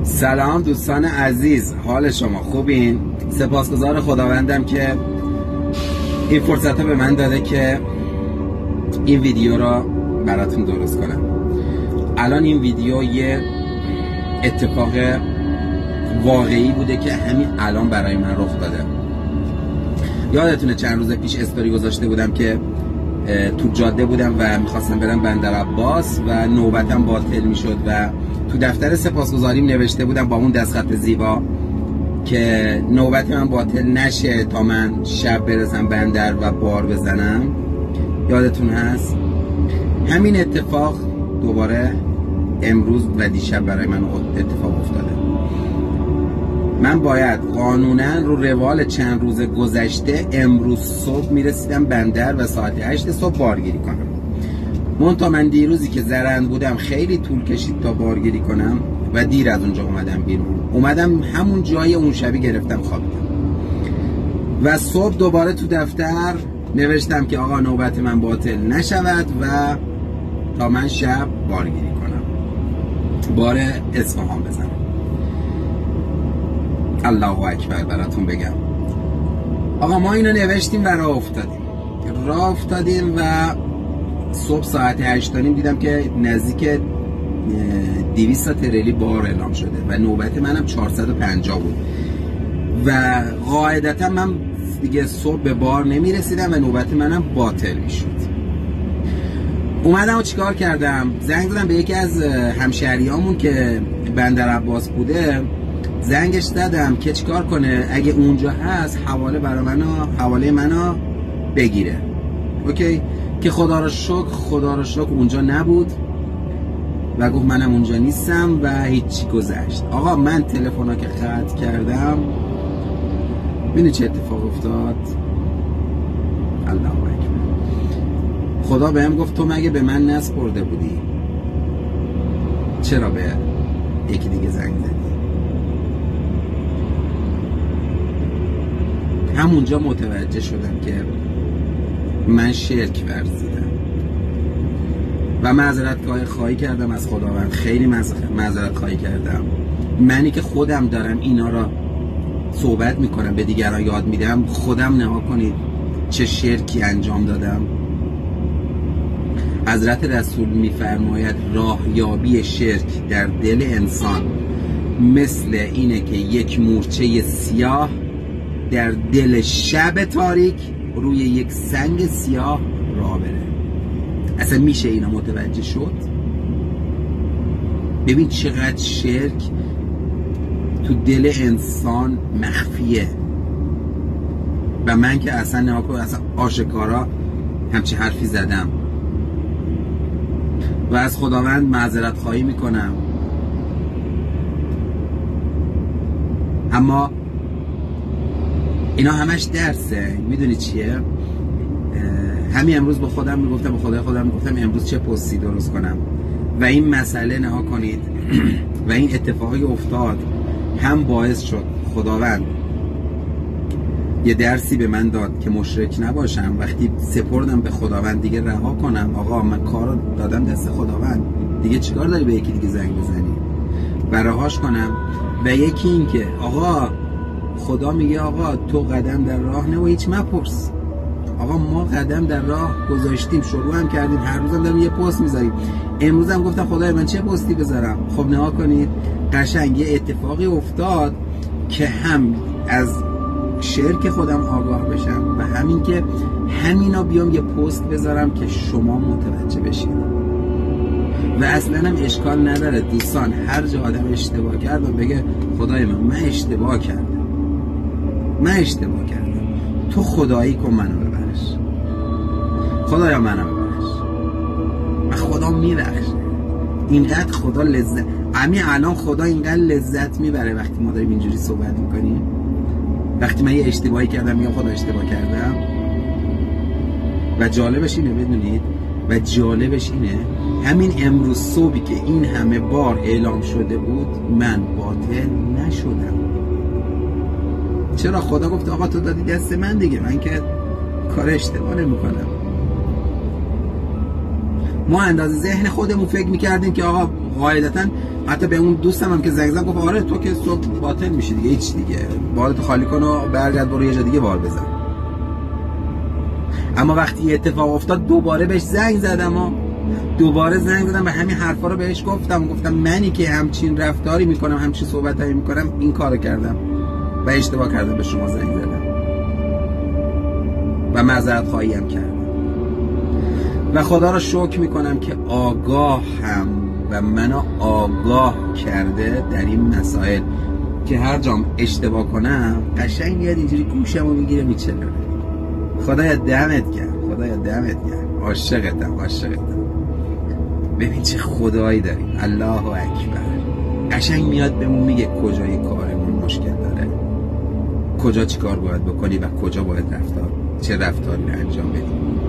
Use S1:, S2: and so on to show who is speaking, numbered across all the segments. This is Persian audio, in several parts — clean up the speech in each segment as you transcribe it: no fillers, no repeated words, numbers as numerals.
S1: سلام دوستان عزیز، حال شما خوبین؟ سپاسگزار خداوندم که این فرصت رو به من داده که این ویدیو رو براتون درست کنم. الان این ویدیو یه اتفاق واقعی بوده که همین الان برای من رخ داده. یادتونه چند روز پیش استوری گذاشته بودم که تو جاده بودم و میخواستم برم بندرعباس و نوبتم باطل میشد و تو دفتر سپاسگزاریم نوشته بودم با اون دستخط زیبا که نوبت من باطل نشه تا من شب برسم بندر و بار بزنم. یادتون هست؟ همین اتفاق دوباره امروز و دیشب برای من اتفاق افتاده. من باید قانونا رو روال چند روز گذشته امروز صبح میرسیدم بندر و ساعت 8 صبح بارگیری کنم. منتها من دیروزی که زرند بودم خیلی طول کشید تا بارگیری کنم و دیر از اونجا اومدم بیرون. اومدم همون جای اون شبی گرفتم خوابیدم و صبح دوباره تو دفتر نوشتم که آقا نوبت من باطل نشود و تا من شب بارگیری کنم، بار اصفهان بزنم. الله اکبر براتون بگم. آقا ما اینو نوشتیم و راه افتادیم و صبح ساعت 8 دیدم که نزدیک 200 تا تریلی بار اعلام شده و نوبت منم 450 بود و قاعدتا من دیگه صبح به بار نمیرسیدم و نوبت منم باطل میشد. اومدم و چیکار کردم؟ زنگ زدم به یکی از همشهریامون که بندرعباس بوده، زنگش زدم که چیکار کنه اگه اونجا هست حواله منو بگیره. اوکی؟ که خدا رو شکر اونجا نبود و گفت منم اونجا نیستم و هیچی گذشت. آقا من تلفن که قطع کردم ببینی چه اتفاق افتاد. الله اکبر. خدا بهم گفت تو مگه به من نسپرده بودی؟ چرا به یکی دیگه زنگ زدی؟ همونجا متوجه شدم که من شرک ورزیدم و معذرت خواهی کردم از خداوند. خیلی معذرت خواهی کردم. منی که خودم دارم اینا را صحبت میکنم به دیگران یاد میدم، خودم نها کنید چه شرکی انجام دادم. حضرت رسول میفرماید راهیابی شرک در دل انسان مثل اینه که یک مورچه سیاه در دل شب تاریک روی یک سنگ سیاه راه بره. اصلا میشه اینا متوجه شد؟ ببین چقدر شرک تو دل انسان مخفیه و من که اصلا آشکارا همچین حرفی زدم و از خداوند معذرت خواهی میکنم. اما اینا همش درسه. میدونی چیه؟ همین امروز با خودم میگفتم امروز چه پستی درست کنم و این مسئله نها کنید و این اتفاقی افتاد هم باعث شد خداوند یه درسی به من داد که مشرک نباشم. وقتی سپردم به خداوند دیگه رها کنم. آقا من کارو دادم دست خداوند، دیگه چیکار داری به یکی دیگه زنگ بزنی و رهاش کنم. و یکی این که آقا خدا میگه آقا تو قدم در راه نه و هیچ مپرس. آقا ما قدم در راه گذاشتیم، شروع هم کردیم، هر روزم داریم یه پست میذاریم. امروز هم گفتم خدای من چه پستی بذارم. خب نها کنید قشنگ یه اتفاقی افتاد که هم از شرک خودم آگاه بشم و همین که همینا بیام یه پست بذارم که شما متوجه بشید. و اصلا هم اشکال نداره دوستان، هر جا آدم اشتباه کرد و بگه خدای من اشتباه کردم، تو خدایی کن منو ببخش، خدایا منو ببخش. و خدا میبخشه. اینقدر خدا لذت، الان خدا اینقدر لذت میبره وقتی ما داریم اینجوری صحبت میکنیم. وقتی من یه اشتباهی کردم میگم خدا اشتباه کردم. و جالبش اینه بدونید، همین امروز صبحی که این همه بار اعلام شده بود من باطل نشدم. چرا؟ خدا گفت آقا تو دادی دست من دیگه، من که کار اشتباه نمی‌کنم. ما اندازه ذهن خودمون فکر می‌کردیم که آقا قاعدتا حتی به اون دوستم هم که زنگ زدم گفت آره تو که صبح باطل میشی دیگه، هیچ دیگه بالت خالی کن و برگرد برو یه جا دیگه بار بزن. اما وقتی اتفاق افتاد دوباره بهش زنگ زدم و دوباره زنگ زدم و همین حرفا رو بهش گفتم منی که همچین رفتاری میکنم، همچین صحبتایی میکنم، این کارو کردم و اشتباه کردم، به شما زنگ زدم و معذرت خواهی هم کردم و خدا را شکر میکنم که آگاهم و منو آگاه کرده در این مسائل که هر جام اشتباه کنم قشنگ میاد اینجوری گوشمو میگیره میچلونه. خدایا دمت گرم، خدایا دمت گرم، عاشقتم. ببین چه خدایی داریم، الله اکبر. قشنگ میاد بهمون میگه کجای کارمون مشکل داره، کجا چی کار باید بکنی و کجا باید چه رفتاری رو انجام بدیم.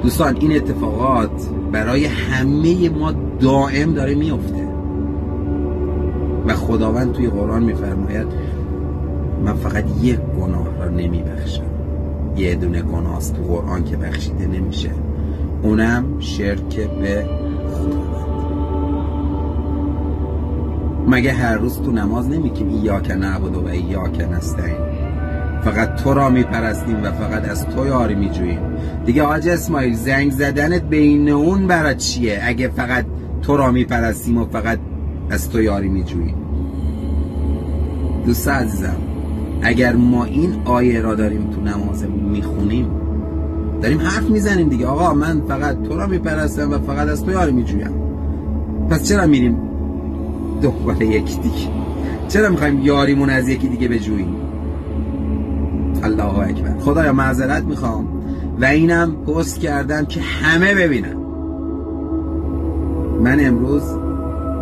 S1: دوستان این اتفاقات برای همه ما دائم داره میفته و خداوند توی قرآن میفرماید من فقط یک گناه را نمیبخشم، یه دونه گناه است تو قرآن که بخشیده نمیشه، اونم شرک به خداوند. مگه هر روز تو نماز نمیگیم ایاک نعبد و ایاک نستعین، فقط تو را میپرستیم و فقط از تو یاری میجوییم. دیگه حاج اسماعیل زنگ زدنت بین اون برای چیه اگه فقط تو را میپرستیم و فقط از تو یاری میجوییم؟ دوست عزیزم اگر ما این آیه را داریم تو نماز میخونیم داریم حرف میزنیم دیگه، آقا من فقط تو را میپرستم و فقط از تو یاری میجویم، پس چرا میریم دنبال یکی دیگه؟ چرا میخوایم یاریمون از یکی دیگه بجوییم؟ الله اکبر. خدایا معذرت میخوام و اینم پست کردم که همه ببینن من امروز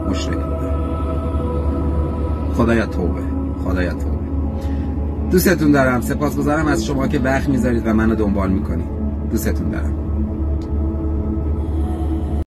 S1: مشرک بودم. خدایا توبه. دوستتون دارم، سپاسگزارم از شما که وقت میذارید و منو دنبال میکنید. دوستتون دارم.